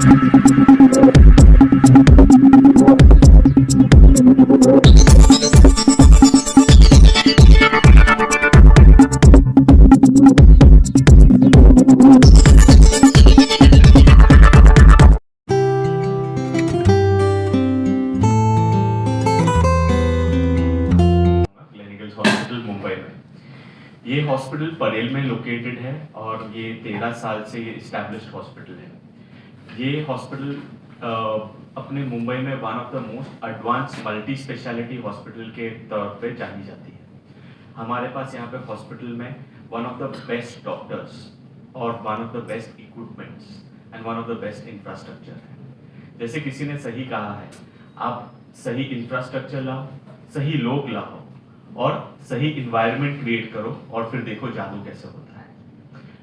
ये हॉस्पिटल परेल में लोकेटेड है और ये 13 साल से ये इस्टेब्लिश्ड हॉस्पिटल है। ये हॉस्पिटल अपने मुंबई में one of the most advance multi speciality hospital के तौर पे जानी जाती है। हमारे पास यहाँ पे हॉस्पिटल में one of the best doctors और one of the best equipments and one of the best infrastructure है। जैसे किसी ने सही कहा है, आप सही इंफ्रास्ट्रक्चर लाओ, सही लोग लाओ और सही इन्वायरमेंट क्रिएट करो और फिर देखो जादू कैसे होता है।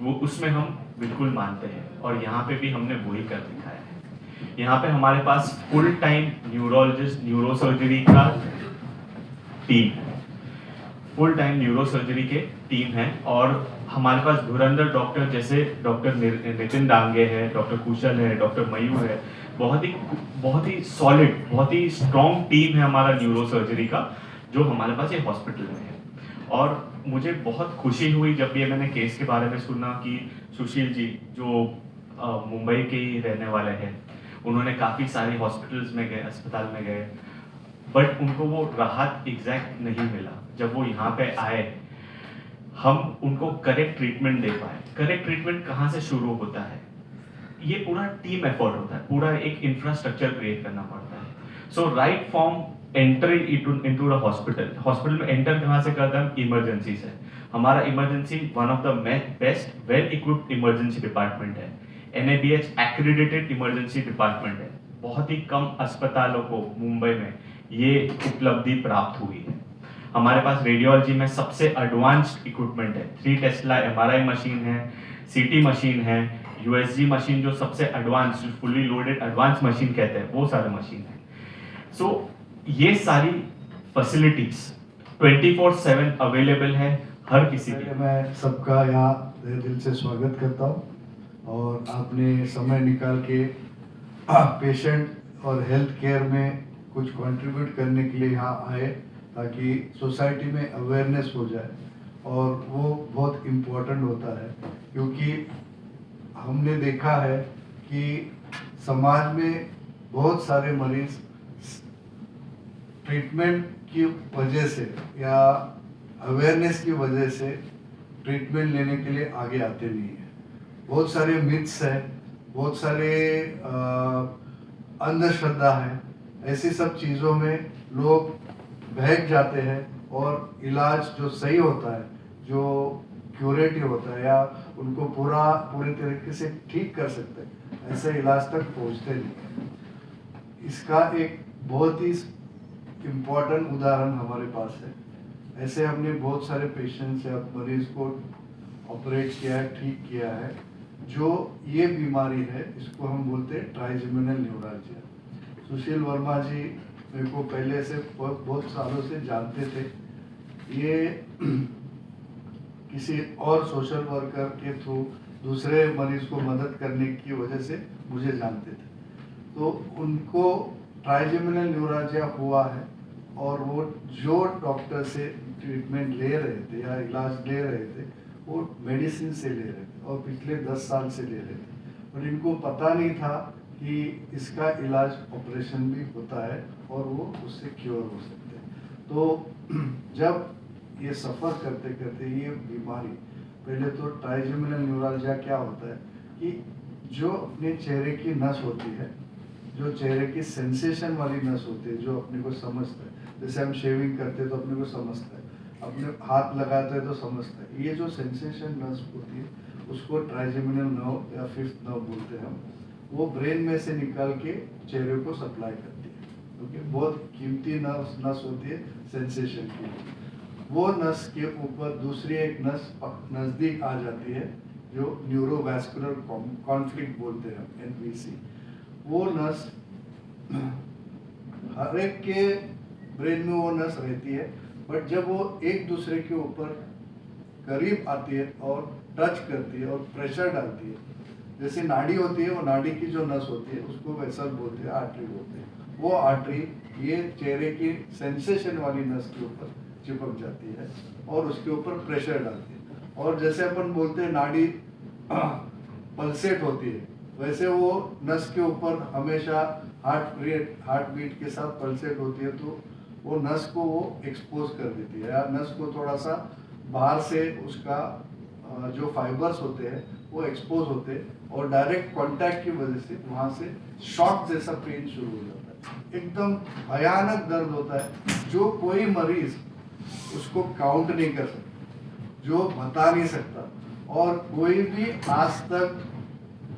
वो उसमें हम बिल्कुल मानते हैं और यहाँ पे भी हमने वही कर दिखाया है। यहाँ पे हमारे पास फुल टाइम न्यूरोलॉजिस्ट न्यूरोसर्जरी का टीम है, फुल टाइम न्यूरोसर्जरी के टीम है और हमारे पास धुरंधर डॉक्टर जैसे डॉक्टर नितिन डांगे है, डॉक्टर कुशल है, डॉक्टर मयूर है। बहुत ही सॉलिड, बहुत ही स्ट्रॉन्ग टीम है हमारा न्यूरोसर्जरी का जो हमारे पास ये हॉस्पिटल में है। और मुझे बहुत खुशी हुई जब ये मैंने केस के बारे में सुना कि सुशील जी जो मुंबई के ही रहने वाले हैं, उन्होंने काफ़ी सारे हॉस्पिटल्स में गए, अस्पताल में गए, बट उनको वो राहत एग्जैक्ट नहीं मिला। जब वो यहाँ पे आए, हम उनको करेक्ट ट्रीटमेंट दे पाए। करेक्ट ट्रीटमेंट कहाँ से शुरू होता है? ये पूरा टीम एफर्ट होता है, पूरा एक इंफ्रास्ट्रक्चर क्रिएट करना पड़ता है। So right from entering into the hospital में एंटर कहाँ से करते हैं हम? इमरजेंसी से। हमारा emergency one of the best well equipped emergency department है। NABH एक्रेडिटेड इमरजेंसी डिपार्टमेंट है। बहुत ही कम अस्पतालों को मुंबई में ये उपलब्धि प्राप्त हुई है। हमारे पास रेडियोलॉजी में सबसे एडवांस्ड इक्विपमेंट है। 3 टेस्ला MRI मशीन है, CT मशीन है, USG मशीन जो सबसे advance, fully loaded advance machine कहते हैं, वो सारे मशीन है। सो ये सारी फैसिलिटीज 24/7 अवेलेबल है हर किसी के। मैं सबका यहाँ दिल से स्वागत करता हूँ और आपने समय निकाल के पेशेंट और हेल्थ केयर में कुछ कंट्रीब्यूट करने के लिए यहाँ आए ताकि सोसाइटी में अवेयरनेस हो जाए। और वो बहुत इम्पोर्टेंट होता है क्योंकि हमने देखा है कि समाज में बहुत सारे मरीज ट्रीटमेंट की वजह से या अवेयरनेस की वजह से ट्रीटमेंट लेने के लिए आगे आते नहीं हैं। बहुत सारे मिथ्स है, बहुत सारे अंधश्रद्धा है, ऐसी सब चीज़ों में लोग बहक जाते हैं और इलाज जो सही होता है, जो क्यूरेटिव होता है या उनको पूरे तरीके से ठीक कर सकते हैं, ऐसे इलाज तक पहुंचते नहीं। इसका एक बहुत ही इम्पोर्टेंट उदाहरण हमारे पास है। ऐसे हमने बहुत सारे पेशेंट्स या मरीज को ऑपरेट किया है, ठीक किया है। जो ये बीमारी है इसको हम बोलते हैं ट्राइजेमिनल न्यूरालजिया। सुशील वर्मा जी मेरे को पहले से बहुत सालों से जानते थे। ये किसी और सोशल वर्कर के थ्रू दूसरे मरीज को मदद करने की वजह से मुझे जानते थे। तो उनको ट्राइजेमिनल न्यूरालजिया हुआ है और वो जो डॉक्टर से ट्रीटमेंट ले रहे थे या इलाज ले रहे थे वो मेडिसिन से ले रहे थे और पिछले 10 साल से ले रहे थे। और इनको पता नहीं था कि इसका इलाज ऑपरेशन भी होता है और वो उससे क्योर हो सकते हैं। तो जब ये सफ़र करते करते ये बीमारी, पहले तो ट्राइजेमिनल न्यूरालजिया क्या होता है कि जो अपने चेहरे की नस होती है, जो चेहरे की सेंसेशन वाली नस होती है, जो अपने को समझता है, जैसे हम शेविंग करते हैं तो अपने को समझता है, अपने हाथ लगाते हैं तो समझता है, ये जो सेंसेशन नस होती है उसको ट्राइजेमिनल नर्व या फिफ्थ नर्व बोलते हैं हम। वो ब्रेन में से निकाल के चेहरे को सप्लाई करती है, क्योंकि बहुत कीमती नस होती है सेंसेशन की। वो नस के ऊपर दूसरी एक नस नज़दीक आ जाती है जो न्यूरोवैस्कुलर कॉन्फ्लिक्ट बोलते हैं हम, NVC। वो नस हर एक के ब्रेन में वो नस रहती है, बट जब वो एक दूसरे के ऊपर करीब आती है और टच करती है और प्रेशर डालती है, जैसे नाड़ी होती है, वो नाड़ी की जो नस होती है उसको वैसा बोलते हैं, आर्टरी बोलते हैं। वो आर्टरी ये चेहरे की सेंसेशन वाली नस के ऊपर चिपक जाती है और उसके ऊपर प्रेशर डालती है। और जैसे अपन बोलते हैं नाड़ी पल्सेट होती है, वैसे वो नस के ऊपर हमेशा हार्ट बीट के साथ पल्सेट होती है, तो वो नस को वो एक्सपोज कर देती है, या नस को थोड़ा सा बाहर से उसका जो फाइबर्स होते हैं वो एक्सपोज होते हैं और डायरेक्ट कांटेक्ट की वजह से वहाँ से शॉक जैसा पेन शुरू हो जाता है। एकदम भयानक दर्द होता है, जो कोई मरीज उसको काउंट नहीं कर सकता, जो बता नहीं सकता, और कोई भी आज तक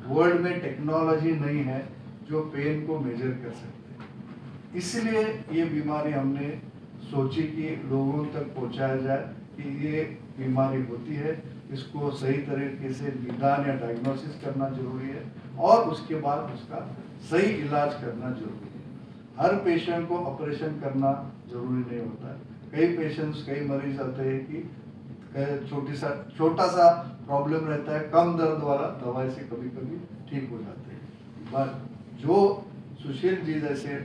वर्ल्ड में टेक्नोलॉजी नहीं है जो पेन को मेजर कर सकते। इसलिए ये बीमारी हमने सोची कि लोगों तक पहुंचाया जाए कि ये बीमारी होती है, इसको सही तरीके से निदान या डायग्नोसिस करना जरूरी है और उसके बाद उसका सही इलाज करना जरूरी है। हर पेशेंट को ऑपरेशन करना जरूरी नहीं होता है। कई मरीज आते हैं कि छोटा सा प्रॉब्लम रहता है, कम दर्द वाला, दवाई से कभी कभी ठीक हो जाते हैं। बट जो सुशील जी जैसे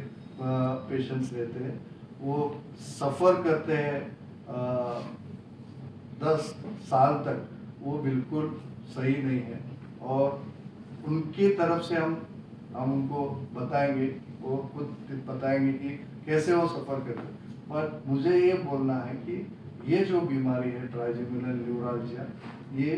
पेशेंट्स रहते हैं वो सफ़र करते हैं 10 साल तक, वो बिल्कुल सही नहीं है और उनकी तरफ से हम उनको बताएंगे, वो खुद बताएंगे कि कैसे वो सफ़र करते हैं। बट मुझे ये बोलना है कि ये जो बीमारी है ट्राइजेमिनल न्यूरल्जिया, ये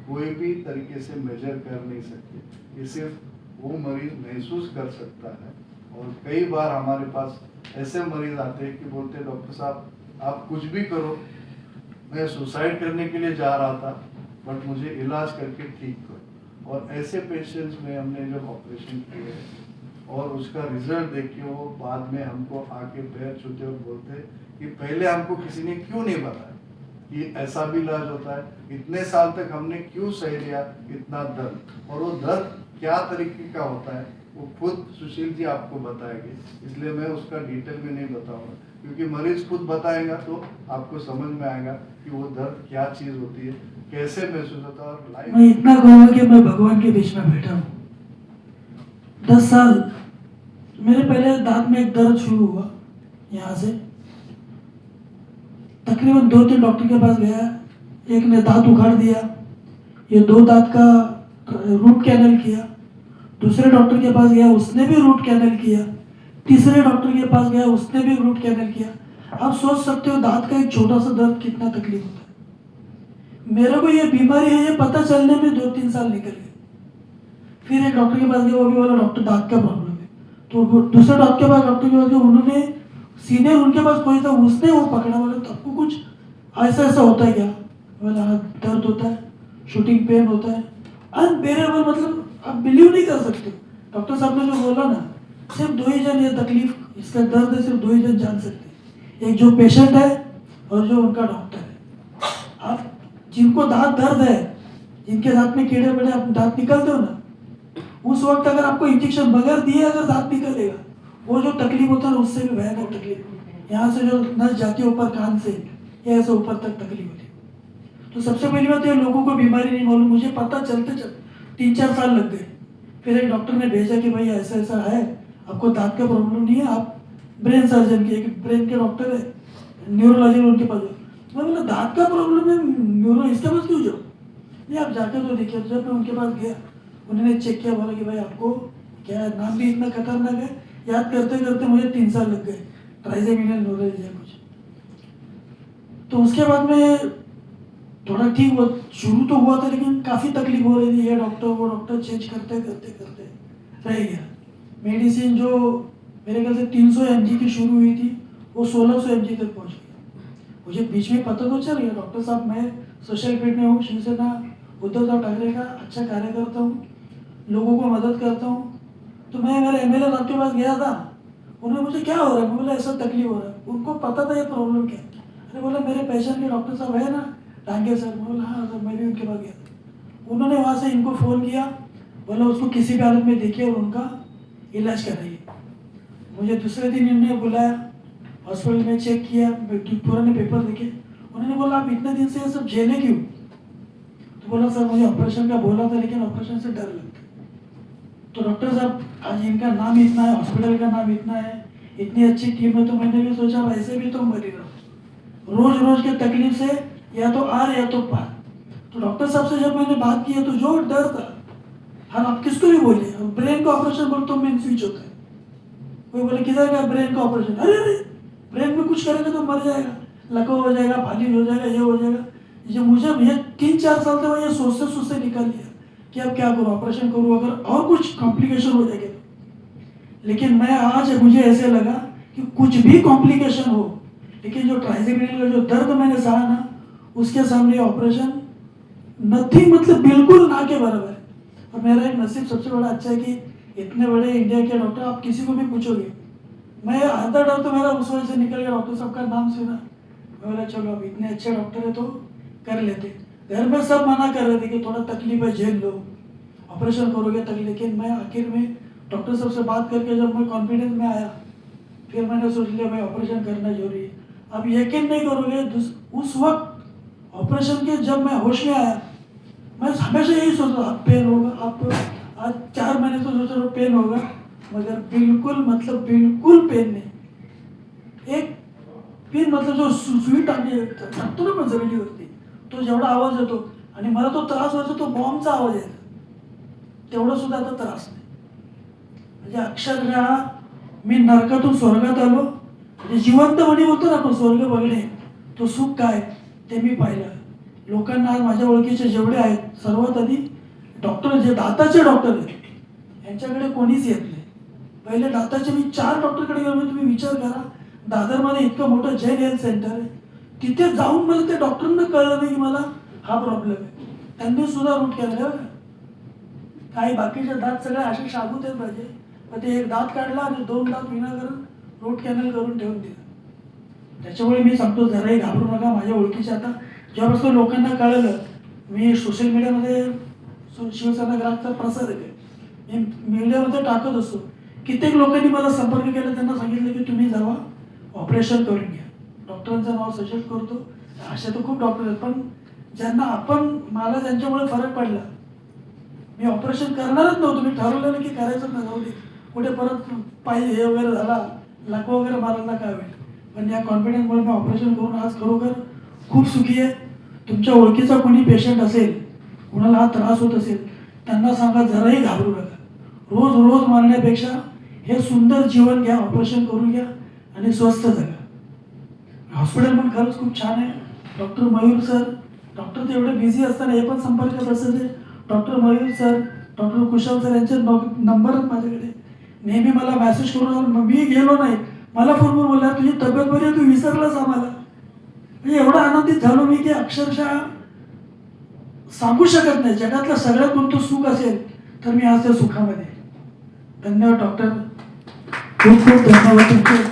कोई भी तरीके से मेजर कर नहीं सकते, ये सिर्फ वो मरीज महसूस कर सकता है। और कई बार हमारे पास ऐसे मरीज आते हैं कि बोलते हैं डॉक्टर साहब आप कुछ भी करो, मैं सुसाइड करने के लिए जा रहा था बट मुझे इलाज करके ठीक करो। और ऐसे पेशेंट्स में हमने जब ऑपरेशन किए और उसका रिजल्ट देख के वो बाद में हमको आके पैर छूते और बोलते कि पहले हमको किसी ने क्यों नहीं बताया कि ऐसा भी इलाज होता है, इतने साल तक हमने क्यों सह लिया इतना दर्द, और वो दर्द क्या तरीके का होता है वो खुद सुशील जी आपको बताएंगे, इसलिए मैं उसका डिटेल में नहीं बताऊंगा, क्योंकि मरीज खुद बताएगा तो आपको समझ में आएगा कि वो दर्द क्या चीज होती है, कैसे महसूस होता है। और लाइफ मैं इतना कहूँगा कि मैं भगवान के बीच में बैठा हूँ। 10 साल मेरे पहले दांत में एक दर्द शुरू हुआ, यहाँ से तकरीबन 2-3 डॉक्टर के पास गया, एक ने दांत उखाड़ दिया, ये 2 दांत का रूट कैनल किया, दूसरे डॉक्टर के पास गया उसने भी रूट कैनल किया, तीसरे डॉक्टर के पास गया उसने भी रूट कैनल किया। आप सोच सकते हो दांत का एक छोटा सा दर्द कितना तकलीफ होता है। मेरे को ये बीमारी है ये पता चलने में 2-3 साल निकल गए। फिर एक डॉक्टर के पास गया, वो भी बोला डॉक्टर दांत का प्रॉब्लम है, तो दूसरे डॉक्टर के पास गया, उन्होंने सीनियर उनके पास कोई था, उसने वो पकड़ा, बोला तो आपको कुछ ऐसा होता है क्या? बोला हाँ दर्द होता है, शूटिंग पेन होता है, अनबेरेबल, मतलब आप बिलीव नहीं कर सकते। डॉक्टर साहब ने जो बोला ना, सिर्फ 2 ही जन ये तकलीफ, इसका दर्द है सिर्फ 2 ही जन जान सकते, एक जो पेशेंट है और जो उनका डॉक्टर है। आप जिनको दांत दर्द है, जिनके दांत में कीड़े पड़े, आप दांत निकलते हो ना, उस वक्त अगर आपको इंजेक्शन बगैर दिए अगर दांत निकलेगा, वो जो तकलीफ होता है उससे भी भयानक तकलीफ, यहाँ से जो नस जाती है ऊपर कान से, ये ऐसे ऊपर तक तकलीफ होती है। तो सबसे पहली बात ये, लोगों को बीमारी नहीं मालूम, मुझे पता चलते 3-4 साल लग गए। फिर एक डॉक्टर ने भेजा कि भाई ऐसा ऐसा है, आपको दांत का प्रॉब्लम नहीं है, आप ब्रेन सर्जन के, एक ब्रेन के डॉक्टर है, न्यूरोलॉजी उनके पास जाओ। मैं बोला दांत का प्रॉब्लम है, न्यूरो इसके पास क्यों जाओ? नहीं आप जाकर तो देखिए। जब मैं उनके पास गया, उन्होंने चेक किया, बोला कि भाई आपको क्या है, नाम भी इतना खतरनाक है, याद करते करते मुझे 3 साल लग गए, ट्राइजेमिनल न्यूरल्जिया कुछ। तो उसके बाद में थोड़ा ठीक हुआ, शुरू तो हुआ था लेकिन काफ़ी तकलीफ हो रही थी, ये डॉक्टर वो डॉक्टर चेंज करते करते करते रह गया। मेडिसिन जो मेरे ख्याल से 300 mg की शुरू हुई थी, वो 1600 mg तक पहुँच गया। मुझे बीच में पता तो चल गया डॉक्टर साहब मैं सोशल फील्ड में हूँ, शिवसेना उद्धव साहब ठाकरे का अच्छा कार्य करता हूँ, लोगों को मदद करता हूँ। तो मैं मेरे MLA साहब के पास गया था, उन्होंने मुझे क्या हो रहा है, मैं बोला ऐसा तकलीफ हो रहा है, उनको पता था ये प्रॉब्लम क्या है। अरे बोला मेरे पेशेंट के डॉक्टर साहब है ना डांगे सर, मैं बोला हाँ सर, मैं भी उनके पास गया था। उन्होंने वहाँ से इनको फ़ोन किया, बोला उसको किसी भी हालत में देखिए और उनका इलाज कराइए। मुझे दूसरे दिन इन्होंने बुलाया, हॉस्पिटल में चेक किया, पुराने पेपर देखे, उन्होंने बोला आप इतने दिन से ये सब झेले क्यों? तो बोला सर मुझे ऑपरेशन का बोला था लेकिन ऑपरेशन से डर लगता है। तो डॉक्टर साहब आज इनका नाम इतना है, हॉस्पिटल का नाम इतना है, इतनी अच्छी टीम है, तो मैंने भी सोचा वैसे भी तो मर ही रहा, रोज रोज के तकलीफ से या तो आर या तो पार। तो डॉक्टर साहब से जब मैंने बात की है तो जो डर था, हाँ आप किसको भी बोलिए, ब्रेन का ऑपरेशन बोल तो मेन स्विच होता है, कोई बोले किधर का ब्रेन का ऑपरेशन, अरे अरे ब्रेन में कुछ करेगा तो मर जाएगा, लकवा हो जाएगा, फाली हो जाएगा, ये हो जाएगा। ये मुझे ये 3-4 साल से मैं ये सोचते निकल लिया कि अब क्या करूँ, ऑपरेशन करूँ, अगर और कुछ कॉम्प्लिकेशन हो जाएगा। लेकिन मैं आज मुझे ऐसे लगा कि कुछ भी कॉम्प्लिकेशन हो, लेकिन जो ट्राइजेमिनल का जो दर्द मैंने सहा ना, उसके सामने ऑपरेशन नथिंग, मतलब बिल्कुल ना के बराबर है। और मेरा एक नसीब सबसे बड़ा अच्छा है कि इतने बड़े इंडिया के डॉक्टर, आप किसी को भी पूछोगे, मैं आधा डर तो मेरा उस वजह से निकल गया, डॉक्टर साहब का नाम सुना, मैं बोला चलो अब इतने अच्छे डॉक्टर है तो कर लेते। घर में सब मना कर रहे थे कि थोड़ा तकलीफ है झेल लो, ऑपरेशन करोगे तकलीफ, लेकिन मैं आखिर में डॉक्टर साहब से बात करके जब मैं कॉन्फिडेंस में आया, फिर मैंने सोच लिया भाई ऑपरेशन करना जरूरी है। अब यकीन नहीं करोगे, उस वक्त ऑपरेशन के जब मैं होश में आया, मैं हमेशा यही सोच रहा पेन होगा, आप आज 4 महीने तो सोच रहा पेन होगा, मगर बिल्कुल मतलब बिल्कुल पेन नाही। एक पेन मतलब जो सुई टाकतो ना पण जमिनीवरती, तो जेवढा आवाज येतो आणि मला तो त्रास व्हायचा तो बॉम्बचा आवाज यायचा, तेवढा सुद्धा आता त्रास नाही। म्हणजे अक्षरशः मी नरकातून स्वर्गात आलो, म्हणजे जिवंतपणे बोलतो ना आपण स्वर्ग बघणे, तो सुख काय ते मी पाहिलं। लोकांना आज माझ्या ओळखीचे जेवढे आहेत, सर्वात आधी डॉक्टर जे दाताचे डॉक्टर आहेत यांच्याकडे कोणीच येत नाही। पहिले दाताचे मी 4 डॉक्टरकडे गेलो, तुम्ही विचार करा, दादरमध्ये इतकं मोठं जैन हेल्थ सेंटर आहे, तिथे जाऊन मला त्या डॉक्टरांना कळलं नाही की मला हा प्रॉब्लेम आहे, त्यांनी सुद्धा रूट केलं बरं। काही बाकीचे दात सगळे असे शाबूत आहेत माझे, पण ते एक दात काढला आणि 2 दात विनाकारण रूट कॅनल करून ठेवून दिलं। त्याच्यामुळे मी सांगतो जराही घाबरू नका, माझ्या ओळखीचे आता जेव्हापासून लोकांना कळलं, मी सोशल मीडियामध्ये शिवसेना ग्राफचा प्रसार आहे, मी मीडियामध्ये टाकत असतो, कित्येक लोकांनी मला संपर्क केला, त्यांना सांगितलं की तुम्ही जावा ऑपरेशन करून घ्या, डॉक्टरांचं नाव सजेस्ट करतो। असे तर खूप डॉक्टर आहेत, पण ज्यांना मला त्यांच्यामुळे फरक पडला, मी ऑपरेशन करणारच नव्हतो, मी ठरवलेलं की करायचं ना, जाऊ दे कुठे परत पाय हे वगैरे झाला, लाकवा वगैरे मारायला काय होईल, पण या कॉन्फिडन्समुळे मी ऑपरेशन करून आज खरोखर खूप सुखी आहे। तुमच्या ओळखीचा कोणी पेशंट असेल, कोणाला हा त्रास होत असेल, त्यांना सांगा जराही घाबरू नका, रोज रोज मारण्यापेक्षा हे सुंदर जीवन घ्या, ऑपरेशन करून घ्या आणि स्वस्थ जगा। हॉस्पिटल पण खरंच खूप छान आहे। डॉक्टर मयूर सर, डॉक्टर ते एवढे बिझी असताना हे पण संपर्क बसायचे, डॉक्टर मयूर सर, डॉक्टर कुशल सर यांचे नंबर आहेत माझ्याकडे, नेहमी मला मेसेज करून, मी गेलो नाही, मला फोनवर बोलला तुझी तब्येत बरी आहे, तू विसरलास आम्हाला। म्हणजे एवढा आनंदित झालो मी की अक्षरशः सांगू शकत नाही। जगातलं सगळ्यात कोणतं सुख असेल तर मी आज त्या सुखामध्ये। धन्यवाद डॉक्टर, खूप खूप धन्यवाद तुमचे।